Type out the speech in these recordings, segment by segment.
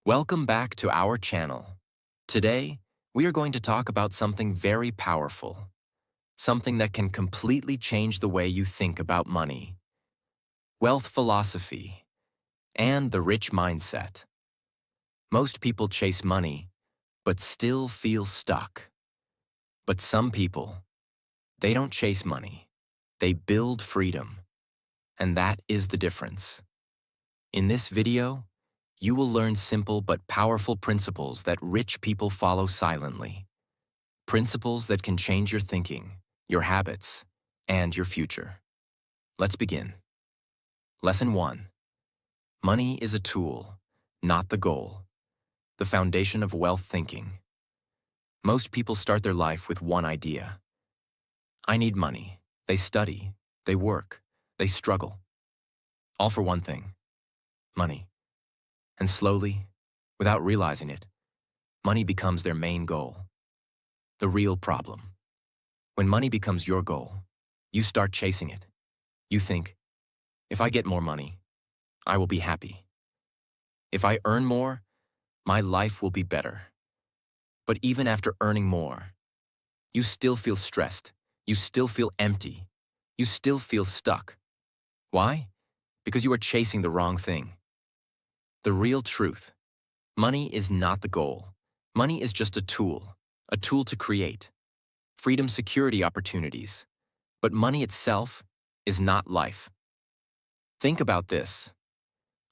Welcome back to our channel. Today, we are going to talk about something very powerful, something that can completely change the way you think about money, wealth philosophy, and the rich mindset. Most people chase money, but still feel stuck. But some people, they don't chase money. They build freedom. And that is the difference. In this video, you will learn simple but powerful principles that rich people follow silently. Principles that can change your thinking, your habits, and your future. Let's begin. Lesson 1. Money is a tool, not the goal. The foundation of wealth thinking. Most people start their life with one idea. I need money. They study, they work, they struggle. All for one thing: money. And slowly, without realizing it, money becomes their main goal. The real problem. When money becomes your goal, you start chasing it. You think, if I get more money, I will be happy. If I earn more, my life will be better. But even after earning more, you still feel stressed. You still feel empty. You still feel stuck. Why? Because you are chasing the wrong thing. The real truth. Money is not the goal. Money is just a tool to create freedom, security, opportunities. But money itself is not life. Think about this.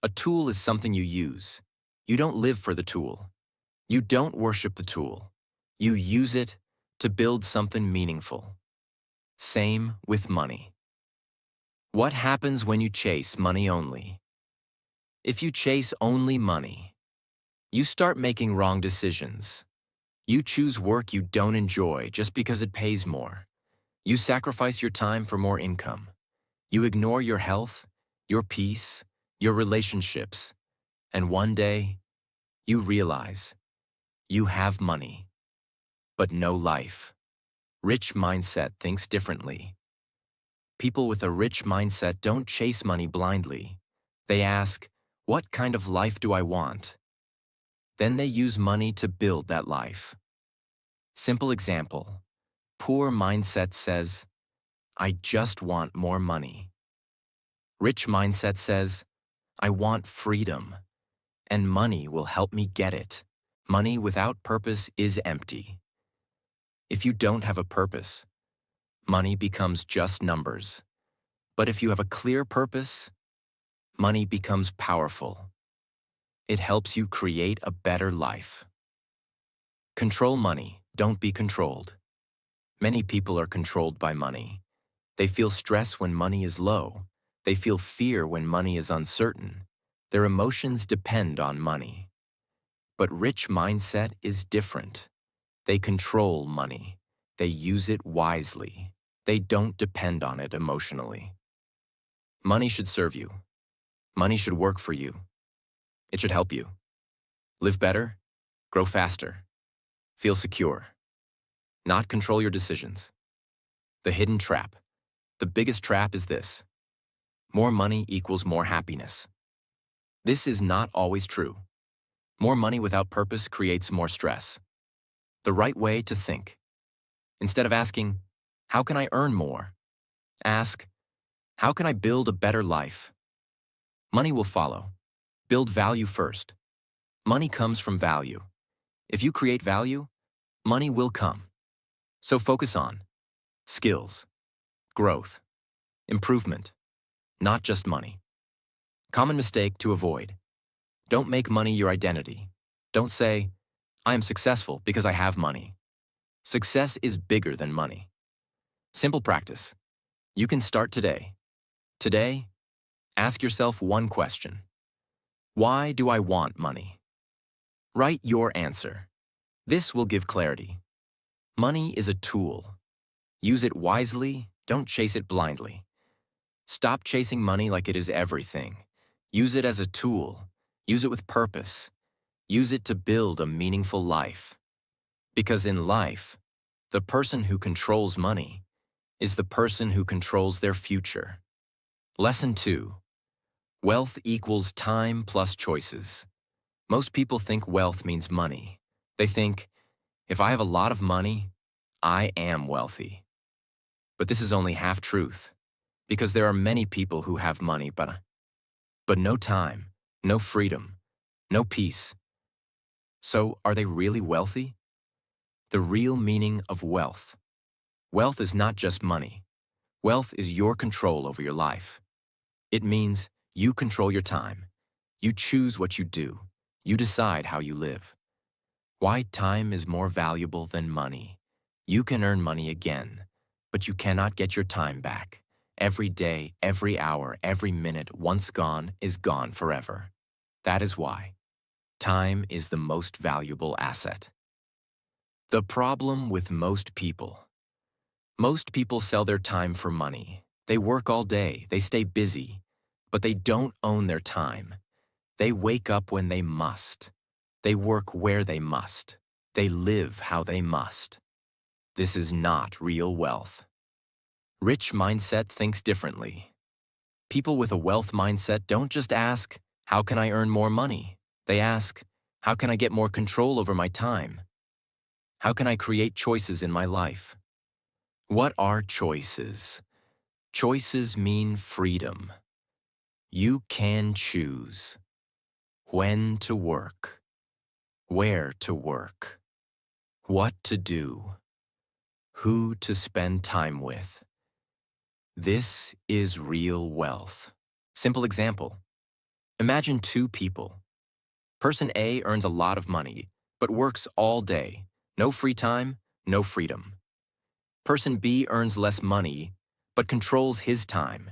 A tool is something you use. You don't live for the tool. You don't worship the tool. You use it to build something meaningful. Same with money. What happens when you chase money only? If you chase only money, you start making wrong decisions. You choose work you don't enjoy just because it pays more. You sacrifice your time for more income. You ignore your health, your peace, your relationships. And one day, you realize you have money, but no life. Rich mindset thinks differently. People with a rich mindset don't chase money blindly. They ask, what kind of life do I want? Then they use money to build that life. Simple example. Poor mindset says, I just want more money. Rich mindset says, I want freedom, and money will help me get it. Money without purpose is empty. If you don't have a purpose, money becomes just numbers. But if you have a clear purpose, money becomes powerful. It helps you create a better life. Control money, don't be controlled. Many people are controlled by money. They feel stress when money is low. They feel fear when money is uncertain. Their emotions depend on money. But rich mindset is different. They control money. They use it wisely. They don't depend on it emotionally. Money should serve you. Money should work for you. It should help you. Live better, grow faster, feel secure. Not control your decisions. The hidden trap. The biggest trap is this. More money equals more happiness. This is not always true. More money without purpose creates more stress. The right way to think. Instead of asking, how can I earn more? Ask, how can I build a better life? Money will follow. Build value first. Money comes from value. If you create value, money will come. So focus on skills, growth, improvement, not just money. Common mistake to avoid. Don't make money your identity. Don't say, I am successful because I have money. Success is bigger than money. Simple practice. You can start today. Today, ask yourself one question. Why do I want money? Write your answer. This will give clarity. Money is a tool. Use it wisely, don't chase it blindly. Stop chasing money like it is everything. Use it as a tool. Use it with purpose. Use it to build a meaningful life. Because in life, the person who controls money is the person who controls their future. Lesson 2. Wealth equals time plus choices. Most people think wealth means money. They think, if I have a lot of money, I am wealthy. But this is only half truth, because there are many people who have money, but no time, no freedom, no peace. So are they really wealthy? The real meaning of wealth. Wealth is not just money. Wealth is your control over your life. It means you control your time. You choose what you do. You decide how you live. Why time is more valuable than money. You can earn money again, but you cannot get your time back. Every day, every hour, every minute once gone is gone forever. That is why time is the most valuable asset. The problem with most people. Most people sell their time for money. They work all day, they stay busy, but they don't own their time. They wake up when they must. They work where they must. They live how they must. This is not real wealth. Rich mindset thinks differently. People with a wealth mindset don't just ask, how can I earn more money? They ask, how can I get more control over my time? How can I create choices in my life? What are choices? Choices mean freedom. You can choose when to work, where to work, what to do, who to spend time with. This is real wealth. Simple example. Imagine two people. Person A earns a lot of money, but works all day. No free time, no freedom. Person B earns less money, but controls his time.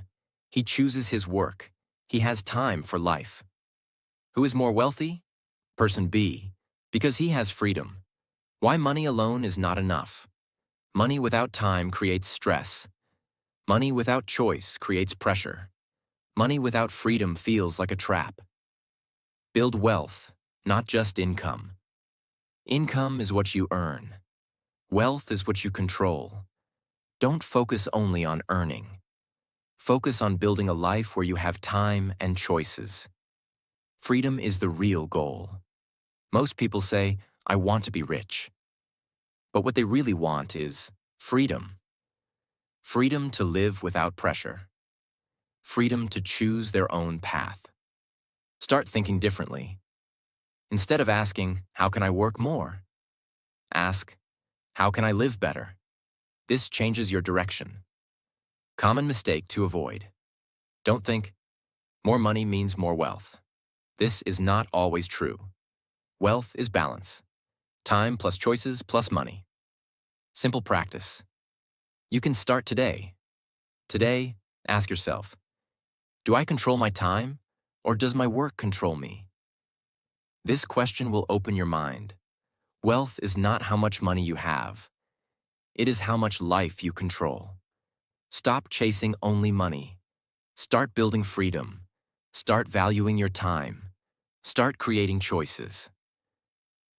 He chooses his work. He has time for life. Who is more wealthy? Person B, because he has freedom. Why money alone is not enough. Money without time creates stress. Money without choice creates pressure. Money without freedom feels like a trap. Build wealth, not just income. Income is what you earn. Wealth is what you control. Don't focus only on earning. Focus on building a life where you have time and choices. Freedom is the real goal. Most people say, I want to be rich. But what they really want is freedom. Freedom to live without pressure. Freedom to choose their own path. Start thinking differently. Instead of asking, how can I work more? Ask, how can I live better? This changes your direction. Common mistake to avoid. Don't think, more money means more wealth. This is not always true. Wealth is balance. Time plus choices plus money. Simple practice. You can start today. Today, ask yourself, do I control my time, or does my work control me? This question will open your mind. Wealth is not how much money you have. It is how much life you control. Stop chasing only money. Start building freedom. Start valuing your time. Start creating choices.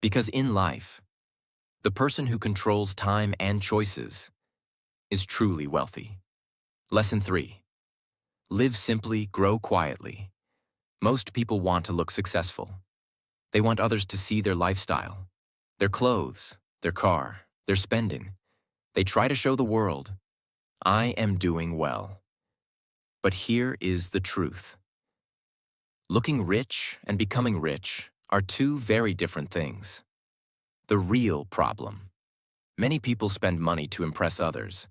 Because in life, the person who controls time and choices is truly wealthy. Lesson 3. Live simply, grow quietly. Most people want to look successful. They want others to see their lifestyle, their clothes, their car, their spending. They try to show the world, I am doing well. But here is the truth. Looking rich and becoming rich are two very different things. The real problem. Many people spend money to impress others.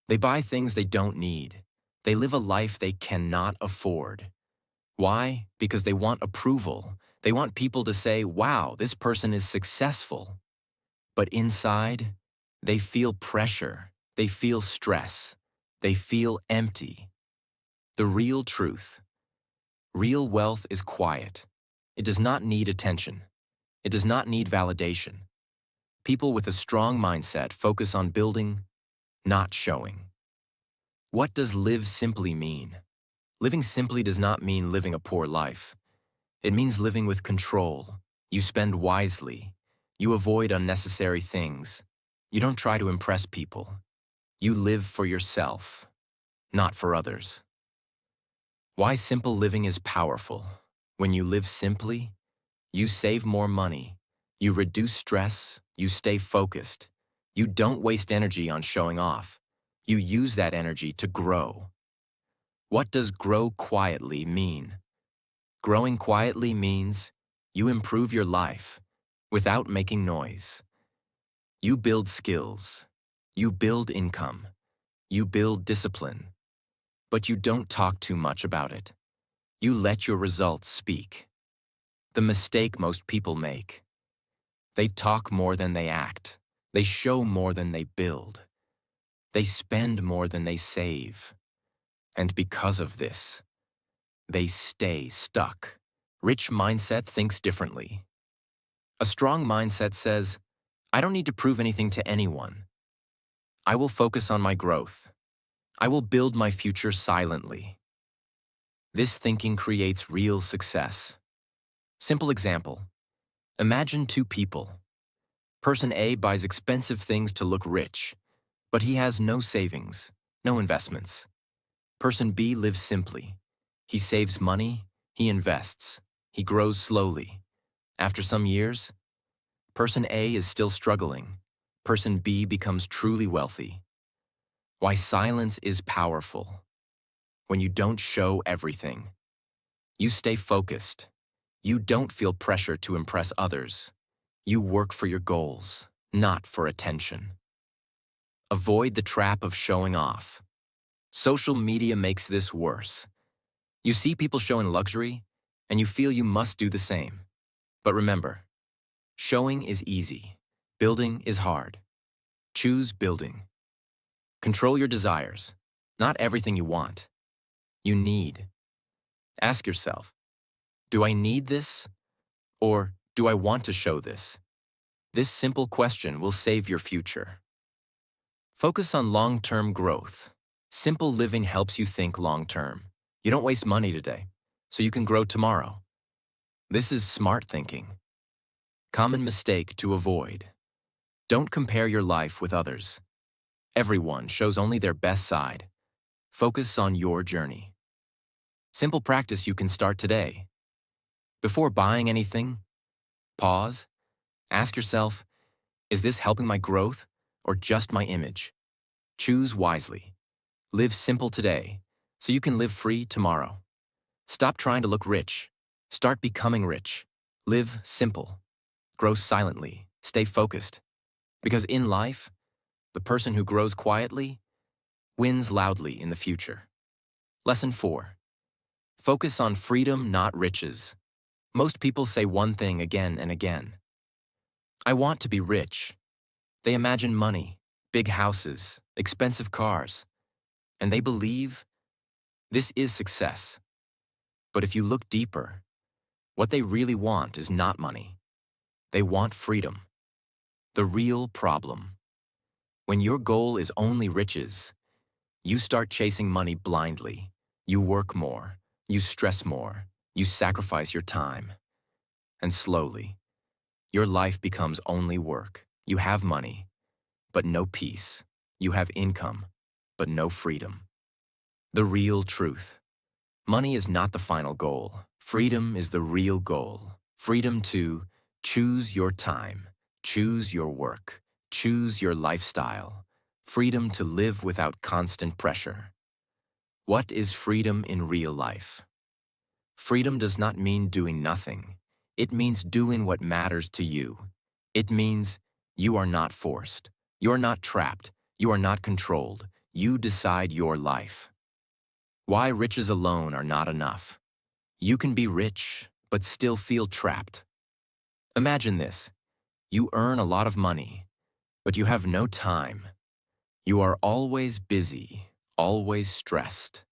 They buy things they don't need. They live a life they cannot afford. Why? Because they want approval. They want people to say, wow, this person is successful. But inside, they feel pressure. They feel stress. They feel empty. The real truth. Real wealth is quiet. It does not need attention. It does not need validation. People with a strong mindset focus on building, not showing. What does live simply mean? Living simply does not mean living a poor life. It means living with control. You spend wisely. You avoid unnecessary things. You don't try to impress people. You live for yourself, not for others. Why simple living is powerful. When you live simply, You save more money. You reduce stress. You stay focused. You don't waste energy on showing off. You use that energy to grow. What does grow quietly mean? Growing quietly means you improve your life without making noise. You build skills. You build income. You build discipline. But you don't talk too much about it. You let your results speak. The mistake most people make. They talk more than they act. They show more than they build. They spend more than they save. And because of this, they stay stuck. Rich mindset thinks differently. A strong mindset says, I don't need to prove anything to anyone. I will focus on my growth. I will build my future silently. This thinking creates real success. Simple example. Imagine two people. Person A buys expensive things to look rich, but he has no savings, no investments. Person B lives simply. He saves money, he invests, he grows slowly. After some years, Person A is still struggling. Person B becomes truly wealthy. Why silence is powerful. When you don't show everything, you stay focused. You don't feel pressure to impress others. You work for your goals, not for attention. Avoid the trap of showing off. Social media makes this worse. You see people showing luxury, and you feel you must do the same. But remember, showing is easy. Building is hard. Choose building. Control your desires. Not everything you want. You need. Ask yourself, do I need this? Or do I want to show this? This simple question will save your future. Focus on long-term growth. Simple living helps you think long-term. You don't waste money today, so you can grow tomorrow. This is smart thinking. Common mistake to avoid. Don't compare your life with others. Everyone shows only their best side. Focus on your journey. Simple practice you can start today. Before buying anything, pause. Ask yourself, is this helping my growth or just my image? Choose wisely. Live simple today so you can live free tomorrow. Stop trying to look rich. Start becoming rich. Live simple. Grow silently. Stay focused. Because in life, the person who grows quietly wins loudly in the future. Lesson 4. Focus on freedom, not riches. Most people say one thing again and again. I want to be rich. They imagine money, big houses, expensive cars, and they believe this is success. But if you look deeper, what they really want is not money. They want freedom. The real problem. When your goal is only riches, you start chasing money blindly. You work more. You stress more. You sacrifice your time. And slowly, your life becomes only work. You have money, but no peace. You have income, but no freedom. The real truth. Money is not the final goal. Freedom is the real goal. Freedom to choose your time, choose your work, choose your lifestyle. Freedom to live without constant pressure. What is freedom in real life? Freedom does not mean doing nothing. It means doing what matters to you. It means you are not forced. You're not trapped. You are not controlled. You decide your life. Why riches alone are not enough. You can be rich, but still feel trapped. Imagine this. You earn a lot of money, but you have no time. You are always busy, always stressed.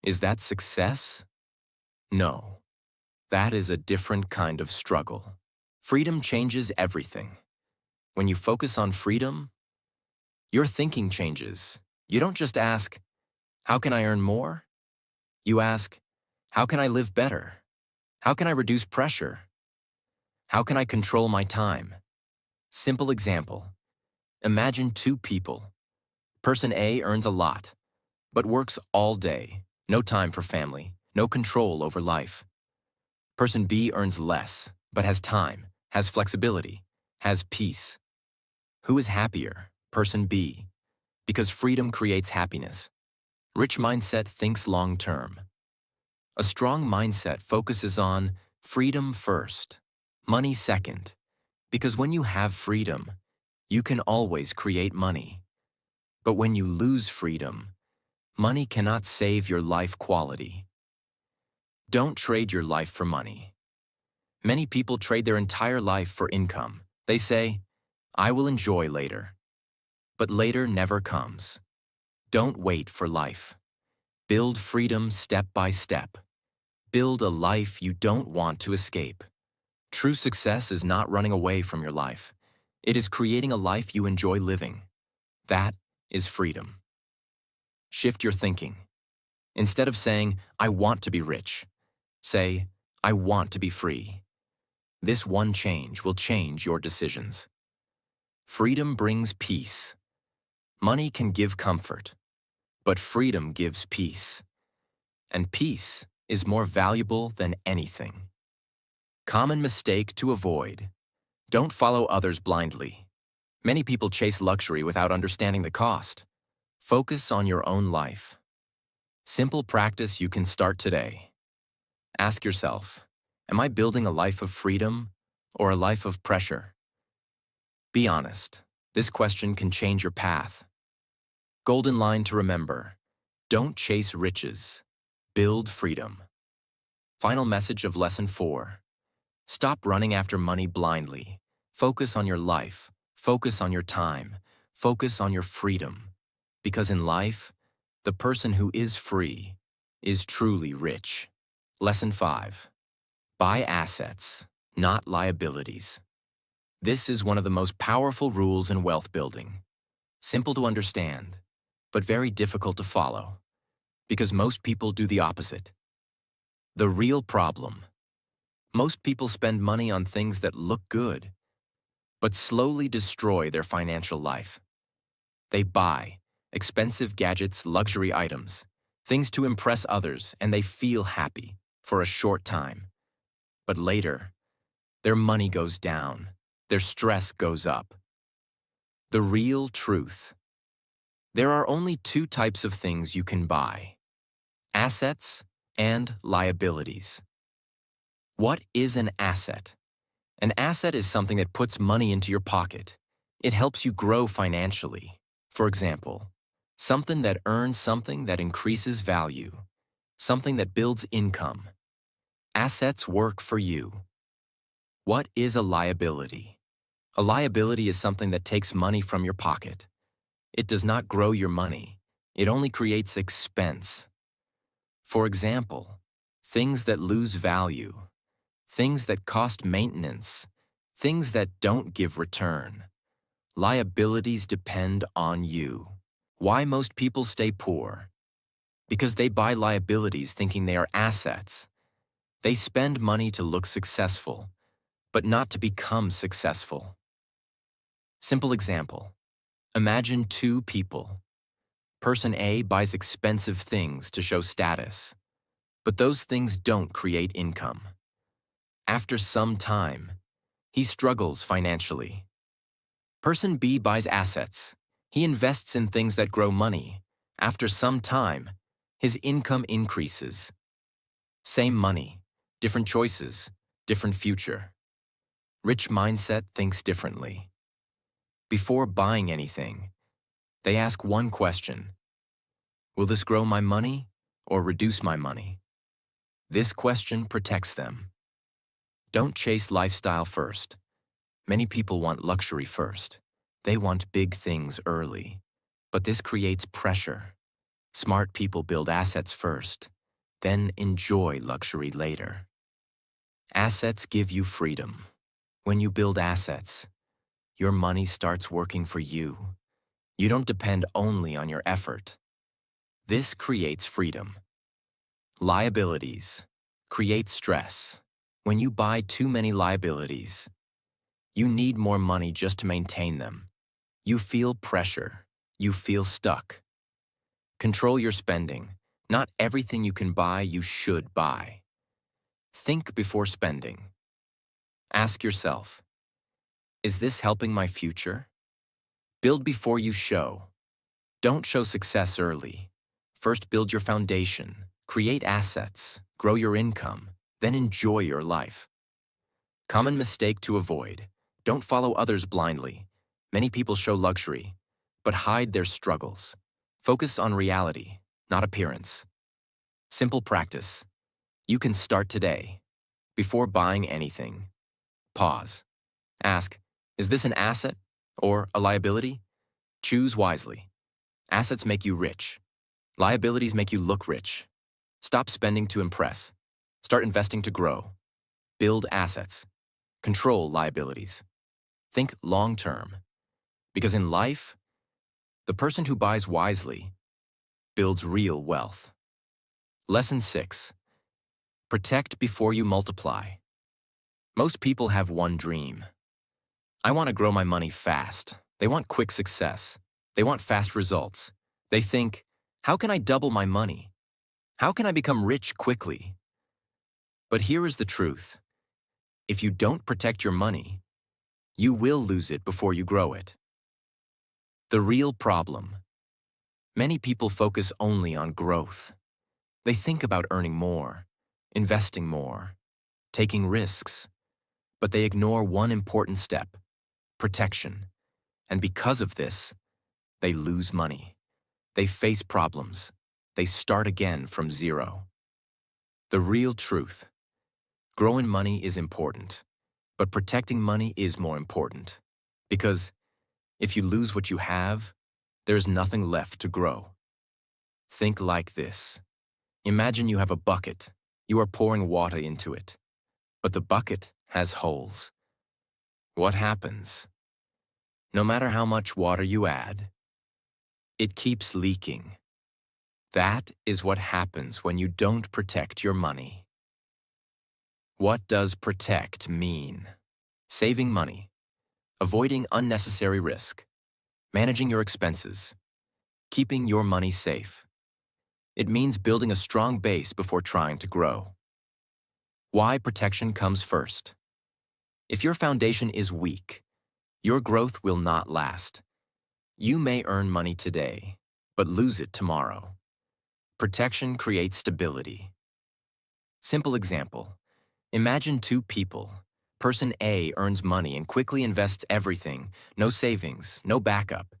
Is that success? No. That is a different kind of struggle. Freedom changes everything. When you focus on freedom, your thinking changes. You don't just ask, how can I earn more? You ask, how can I live better? How can I reduce pressure? How can I control my time? Simple example. Imagine two people. Person A earns a lot, but works all day. No time for family, no control over life. Person B earns less, but has time, has flexibility, has peace. Who is happier? Person B. Because freedom creates happiness. Rich mindset thinks long-term. A strong mindset focuses on freedom first, money second. Because when you have freedom, you can always create money. But when you lose freedom, money cannot save your life quality. Don't trade your life for money. Many people trade their entire life for income. They say, I will enjoy later. But later never comes. Don't wait for life. Build freedom step by step. Build a life you don't want to escape. True success is not running away from your life. It is creating a life you enjoy living. That is freedom. Shift your thinking. Instead of saying, I want to be rich, say, I want to be free. This one change will change your decisions. Freedom brings peace. Money can give comfort, but freedom gives peace. And peace is more valuable than anything. Common mistake to avoid. Don't follow others blindly. Many people chase luxury without understanding the cost. Focus on your own life. Simple practice you can start today. Ask yourself, am I building a life of freedom or a life of pressure? Be honest. This question can change your path. Golden line to remember. Don't chase riches. Build freedom. Final message of Lesson 4. Stop running after money blindly. Focus on your life. Focus on your time. Focus on your freedom. Because in life, the person who is free is truly rich. Lesson 5. Buy assets, not liabilities. This is one of the most powerful rules in wealth building. Simple to understand, but very difficult to follow, because most people do the opposite. The real problem. Most people spend money on things that look good, but slowly destroy their financial life. They buy expensive gadgets, luxury items, things to impress others, and they feel happy for a short time. But later, their money goes down, their stress goes up. The real truth. There are only two types of things you can buy: assets and liabilities. What is an asset? An asset is something that puts money into your pocket. It helps you grow financially. For example, something that earns something that increases value, something that builds income. Assets work for you. What is a liability? A liability is something that takes money from your pocket. It does not grow your money. It only creates expense. For example, things that lose value, things that cost maintenance, things that don't give return. Liabilities depend on you. Why most people stay poor? Because they buy liabilities thinking they are assets. They spend money to look successful, but not to become successful. Simple example. Imagine two people. Person A buys expensive things to show status, but those things don't create income. After some time, he struggles financially. Person B buys assets. He invests in things that grow money. After some time, his income increases. Same money, different choices, different future. Rich mindset thinks differently. Before buying anything, they ask one question: will this grow my money or reduce my money? This question protects them. Don't chase lifestyle first. Many people want luxury first. They want big things early. But this creates pressure. Smart people build assets first, then enjoy luxury later. Assets give you freedom. When you build assets, your money starts working for you. You don't depend only on your effort. This creates freedom. Liabilities create stress. When you buy too many liabilities, you need more money just to maintain them. You feel pressure. You feel stuck. Control your spending. Not everything you can buy, you should buy. Think before spending. Ask yourself, is this helping my future? Build before you show. Don't show success early. First, build your foundation, create assets, grow your income, then enjoy your life. Common mistake to avoid. Don't follow others blindly. Many people show luxury, but hide their struggles. Focus on reality, not appearance. Simple practice. You can start today. Before buying anything, pause. Ask, is this an asset or a liability? Choose wisely. Assets make you rich. Liabilities make you look rich. Stop spending to impress. Start investing to grow. Build assets. Control liabilities. Think long-term. Because in life, the person who buys wisely builds real wealth. Lesson 6. Protect before you multiply. Most people have one dream. I want to grow my money fast. They want quick success. They want fast results. They think, how can I double my money? How can I become rich quickly? But here is the truth. If you don't protect your money, you will lose it before you grow it. The real problem. Many people focus only on growth. They think about earning more, investing more, taking risks, but they ignore one important step, protection. And because of this, they lose money. They face problems. They start again from zero. The real truth. Growing money is important, but protecting money is more important. Because if you lose what you have, there's nothing left to grow. Think like this. Imagine you have a bucket. You are pouring water into it, but the bucket has holes. What happens? No matter how much water you add, it keeps leaking. That is what happens when you don't protect your money. What does protect mean? Saving money, avoiding unnecessary risk, managing your expenses, keeping your money safe. It means building a strong base before trying to grow. Why protection comes first. If your foundation is weak, your growth will not last. You may earn money today, but lose it tomorrow. Protection creates stability. Simple example. Imagine two people. Person A earns money and quickly invests everything, no savings, no backup.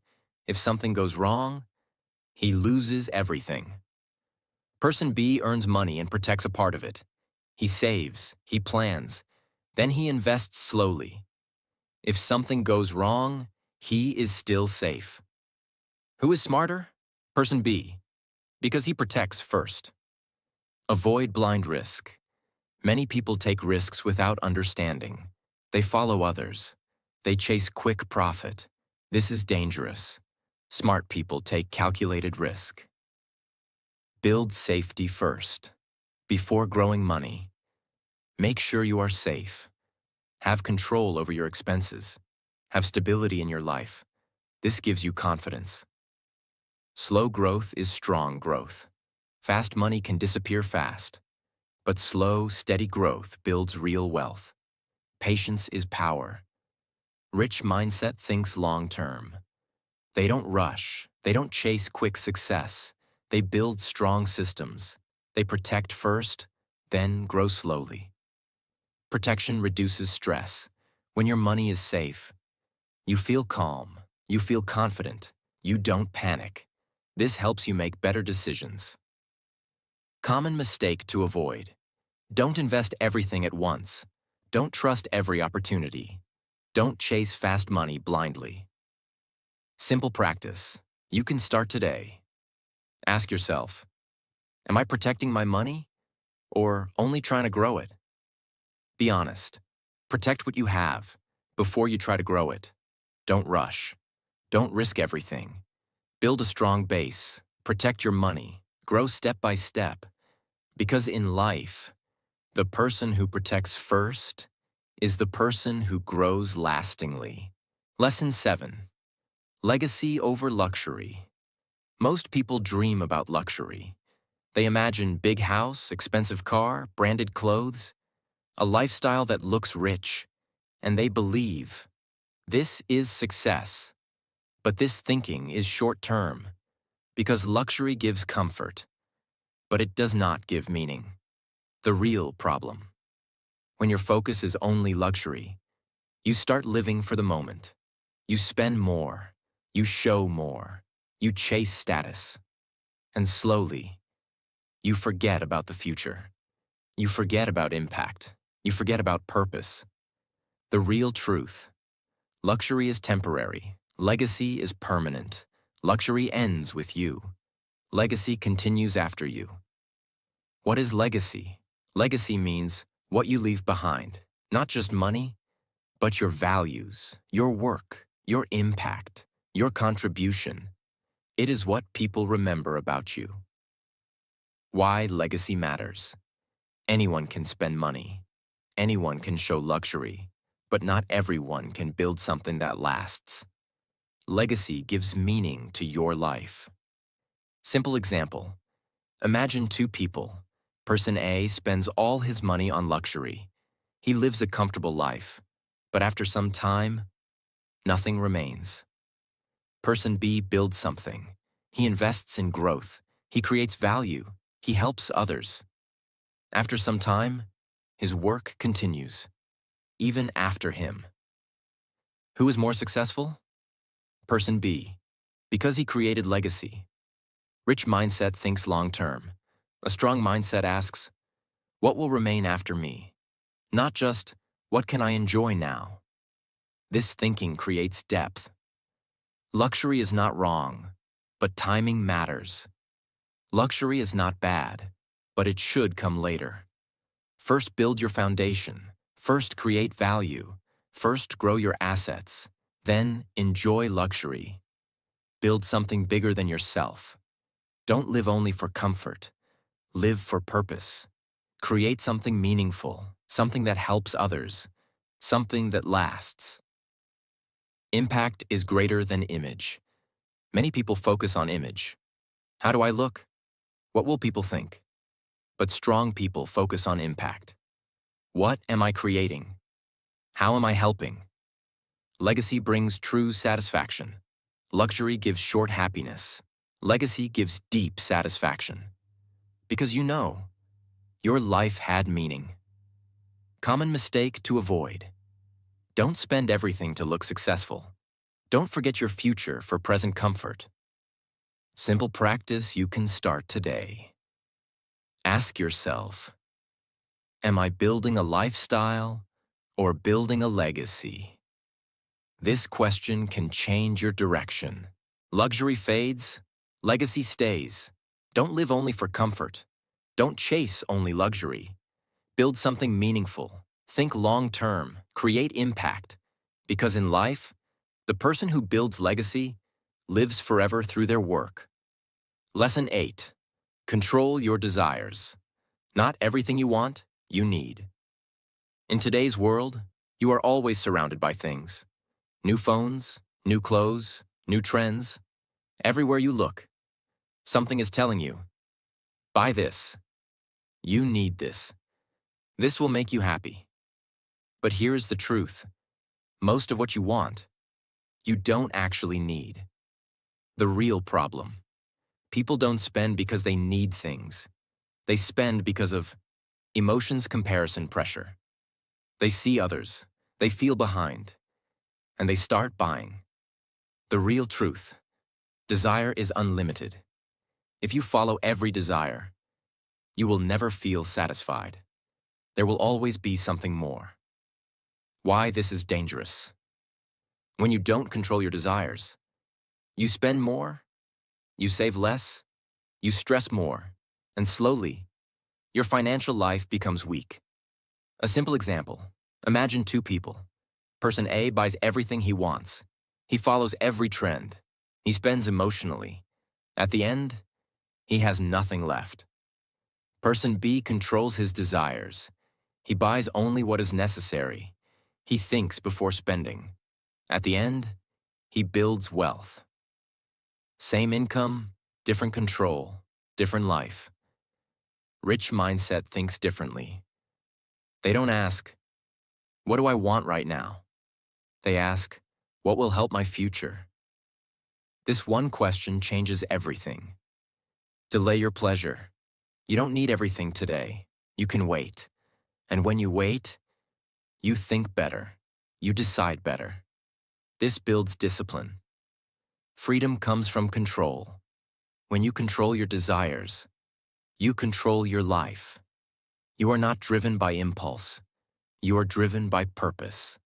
If something goes wrong, he loses everything. Person B earns money and protects a part of it. He saves, he plans, then he invests slowly. If something goes wrong, he is still safe. Who is smarter? Person B, because he protects first. Avoid blind risk. Many people take risks without understanding. They follow others. They chase quick profit. This is dangerous. Smart people take calculated risk. Build safety first. Before growing money, make sure you are safe. Have control over your expenses. Have stability in your life. This gives you confidence. Slow growth is strong growth. Fast money can disappear fast. But slow, steady growth builds real wealth. Patience is power. Rich mindset thinks long-term. They don't rush. They don't chase quick success. They build strong systems. They protect first, then grow slowly. Protection reduces stress. When your money is safe, you feel calm. You feel confident. You don't panic. This helps you make better decisions. Common mistake to avoid. Don't invest everything at once. Don't trust every opportunity. Don't chase fast money blindly. Simple practice. You can start today. Ask yourself, am I protecting my money or only trying to grow it? Be honest. Protect what you have before you try to grow it. Don't rush. Don't risk everything. Build a strong base. Protect your money. Grow step by step. Because in life, the person who protects first is the person who grows lastingly. Lesson 7. Legacy over luxury. Most people dream about luxury. They imagine big house, expensive car, branded clothes, a lifestyle that looks rich. and they believe this is success. But this thinking is short-term because luxury gives comfort, but it does not give meaning. The real problem. When your focus is only luxury, you start living for the moment. You spend more. You show more. You chase status. And slowly, you forget about the future. You forget about impact. You forget about purpose. The real truth. Luxury is temporary. Legacy is permanent. Luxury ends with you. Legacy continues after you. What is legacy? Legacy means what you leave behind. Not just money, but your values, your work, your impact, your contribution. It is what people remember about you. Why legacy matters. Anyone can spend money. Anyone can show luxury, but not everyone can build something that lasts. Legacy gives meaning to your life. Simple example. Imagine two people. Person A spends all his money on luxury. He lives a comfortable life, but after some time, nothing remains. Person B builds something. He invests in growth. He creates value. He helps others. After some time, his work continues, even after him. Who is more successful? Person B, because he created legacy. Rich mindset thinks long-term. A strong mindset asks, what will remain after me? Not just, what can I enjoy now? This thinking creates depth. Luxury is not wrong, but timing matters. Luxury is not bad, but it should come later. First build your foundation. First create value. First grow your assets. Then enjoy luxury. Build something bigger than yourself. Don't live only for comfort. Live for purpose. Create something meaningful, something that helps others, something that lasts. Impact is greater than image. Many people focus on image. How do I look? What will people think? But strong people focus on impact. What am I creating? How am I helping? Legacy brings true satisfaction. Luxury gives short happiness. Legacy gives deep satisfaction. Because you know, your life had meaning. Common mistake to avoid. Don't spend everything to look successful. Don't forget your future for present comfort. Simple practice you can start today. Ask yourself, am I building a lifestyle or building a legacy? This question can change your direction. Luxury fades, legacy stays. Don't live only for comfort. Don't chase only luxury. Build something meaningful. Think long-term. Create impact. Because in life, the person who builds legacy lives forever through their work. Lesson 8. Control your desires. Not everything you want, you need. In today's world, you are always surrounded by things. New phones, new clothes, new trends. Everywhere you look, something is telling you, buy this. You need this. This will make you happy. But here's the truth. Most of what you want, you don't actually need. The real problem. People don't spend because they need things. They spend because of emotions, comparison, pressure. They see others, they feel behind, and they start buying. The real truth. Desire is unlimited. If you follow every desire, you will never feel satisfied. There will always be something more. Why this is dangerous. When you don't control your desires, you spend more, you save less, you stress more, and slowly, your financial life becomes weak. A simple example. Imagine two people. Person A buys everything he wants. He follows every trend. He spends emotionally. At the end, he has nothing left. Person B controls his desires. He buys only what is necessary. He thinks before spending. At the end, he builds wealth. Same income, different control, different life. Rich mindset thinks differently. They don't ask, What do I want right now? They ask, what will help my future? This one question changes everything. Delay your pleasure. You don't need everything today. You can wait. And when you wait, you think better. You decide better. This builds discipline. Freedom comes from control. When you control your desires, you control your life. You are not driven by impulse. You are driven by purpose.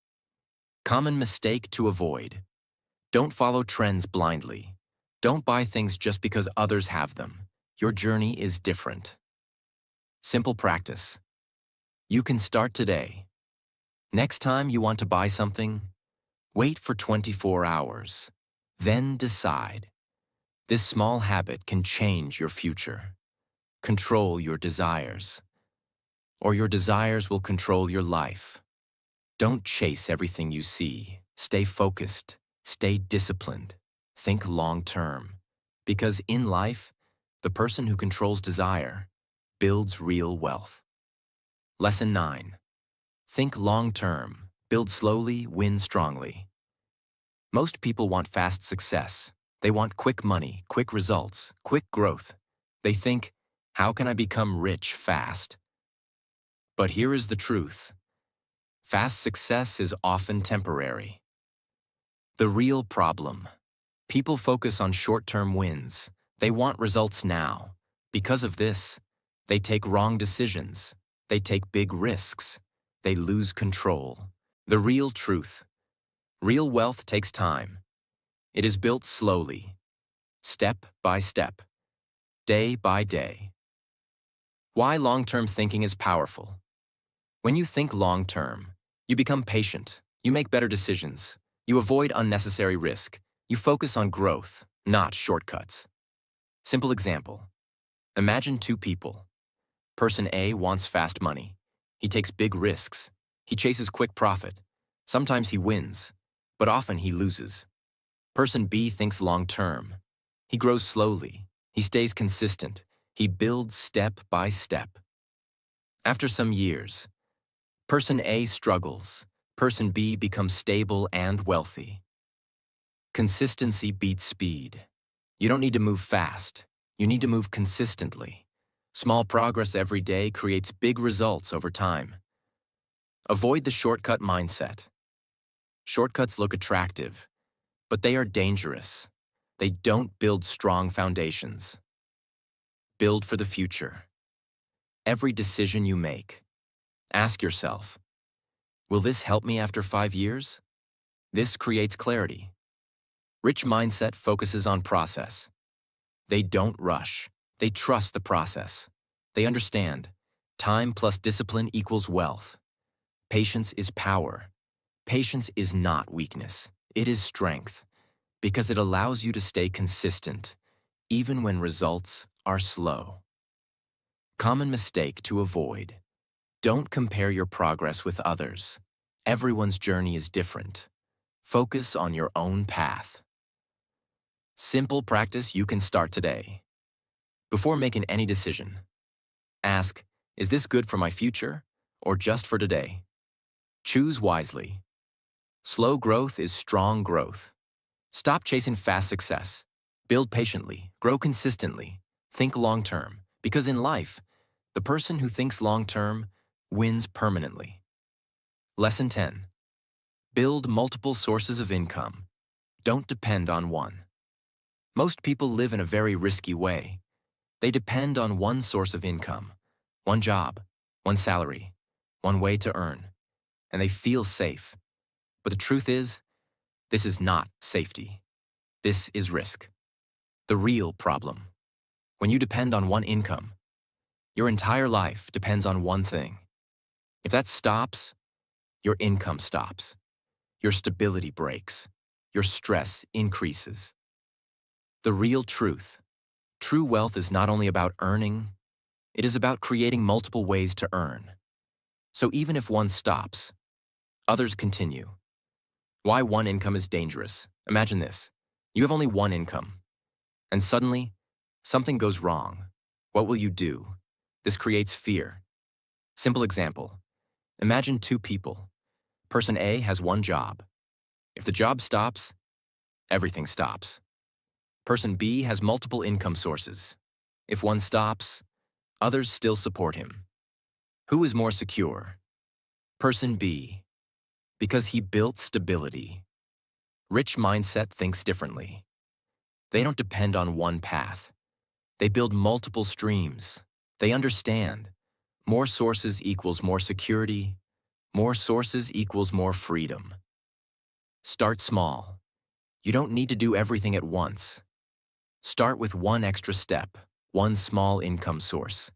Common mistake to avoid. Don't follow trends blindly. Don't buy things just because others have them. Your journey is different. Simple practice. You can start today. Next time you want to buy something, wait for 24 hours. Then decide. This small habit can change your future. Control your desires, or your desires will control your life. Don't chase everything you see. Stay focused. Stay disciplined. Think long-term. Because in life, the person who controls desire builds real wealth. Lesson 9. Think long-term. Build slowly, win strongly. Most people want fast success. They want quick money, quick results, quick growth. They think, how can I become rich fast? But here is the truth. Fast success is often temporary. The real problem. People focus on short-term wins. They want results now. Because of this, they take wrong decisions. They take big risks. They lose control. The real truth. Real wealth takes time. It is built slowly, step by step, day by day. Why long-term thinking is powerful. When you think long-term, you become patient. You make better decisions. You avoid unnecessary risk. You focus on growth, not shortcuts. Simple example. Imagine two people. Person A wants fast money. He takes big risks. He chases quick profit. Sometimes he wins, but often he loses. Person B thinks long-term. He grows slowly. He stays consistent. He builds step by step. After some years, Person A struggles. Person B becomes stable and wealthy. Consistency beats speed. You don't need to move fast. You need to move consistently. Small progress every day creates big results over time. Avoid the shortcut mindset. Shortcuts look attractive, but they are dangerous. They don't build strong foundations. Build for the future. Every decision you make, ask yourself, will this help me after 5 years? This creates clarity. Rich mindset focuses on process. They don't rush. They trust the process. They understand. Time plus discipline equals wealth. Patience is power. Patience is not weakness. It is strength, because it allows you to stay consistent, even when results are slow. Common mistake to avoid. Don't compare your progress with others. Everyone's journey is different. Focus on your own path. Simple practice you can start today. Before making any decision, ask, is this good for my future or just for today? Choose wisely. Slow growth is strong growth. Stop chasing fast success. Build patiently, grow consistently, think long-term, because in life, the person who thinks long-term wins permanently. Lesson 10. Build multiple sources of income. Don't depend on one. Most people live in a very risky way. They depend on one source of income, one job, one salary, one way to earn, and they feel safe. But the truth is, this is not safety. This is risk. The real problem. When you depend on one income, your entire life depends on one thing. If that stops, your income stops. Your stability breaks. Your stress increases. The real truth. True wealth is not only about earning, it is about creating multiple ways to earn. So even if one stops, others continue. Why one income is dangerous. Imagine this. You have only one income, and suddenly, something goes wrong. What will you do? This creates fear. Simple example. Imagine two people. Person A has one job. If the job stops, everything stops. Person B has multiple income sources. If one stops, others still support him. Who is more secure? Person B, because he built stability. Rich mindset thinks differently. They don't depend on one path. They build multiple streams. They understand. More sources equals more security. More sources equals more freedom. Start small. You don't need to do everything at once. Start with one extra step, one small income source.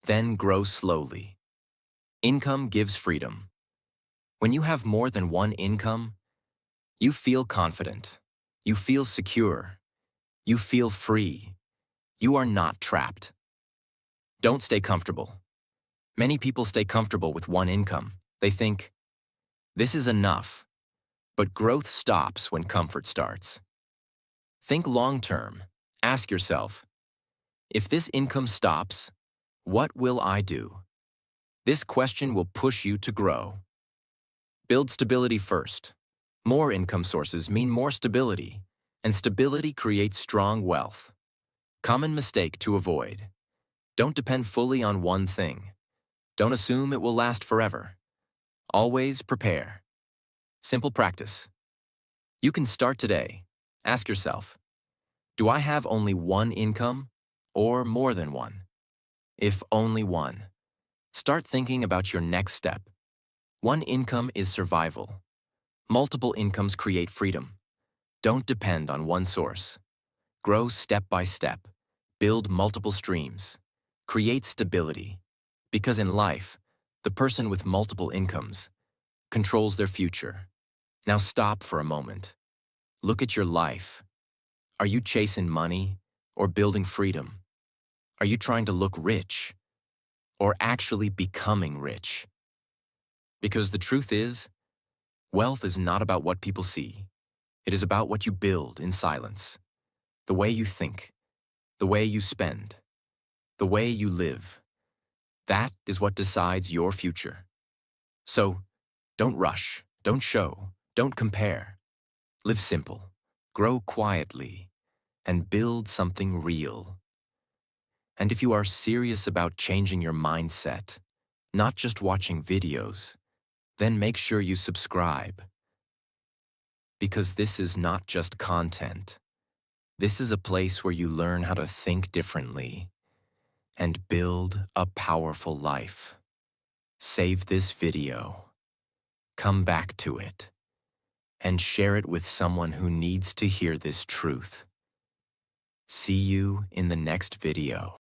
Then grow slowly. Income gives freedom. When you have more than one income, you feel confident. You feel secure. You feel free. You are not trapped. Don't stay comfortable. Many people stay comfortable with one income. They think, this is enough. But growth stops when comfort starts. Think long-term. Ask yourself, if this income stops, what will I do? This question will push you to grow. Build stability first. More income sources mean more stability, and stability creates strong wealth. Common mistake to avoid. Don't depend fully on one thing. Don't assume it will last forever. Always prepare. Simple practice. You can start today. Ask yourself, do I have only one income or more than one? If only one, start thinking about your next step. One income is survival. Multiple incomes create freedom. Don't depend on one source. Grow step by step. Build multiple streams. Create stability. Because in life, the person with multiple incomes controls their future. Now stop for a moment. Look at your life. Are you chasing money or building freedom? Are you trying to look rich or actually becoming rich? Because the truth is, wealth is not about what people see. It is about what you build in silence. The way you think, the way you spend, the way you live. That is what decides your future. So, don't rush, don't show, don't compare. Live simple, grow quietly, and build something real. And if you are serious about changing your mindset, not just watching videos, then make sure you subscribe. Because this is not just content. This is a place where you learn how to think differently and build a powerful life. Save this video, come back to it, and share it with someone who needs to hear this truth. See you in the next video.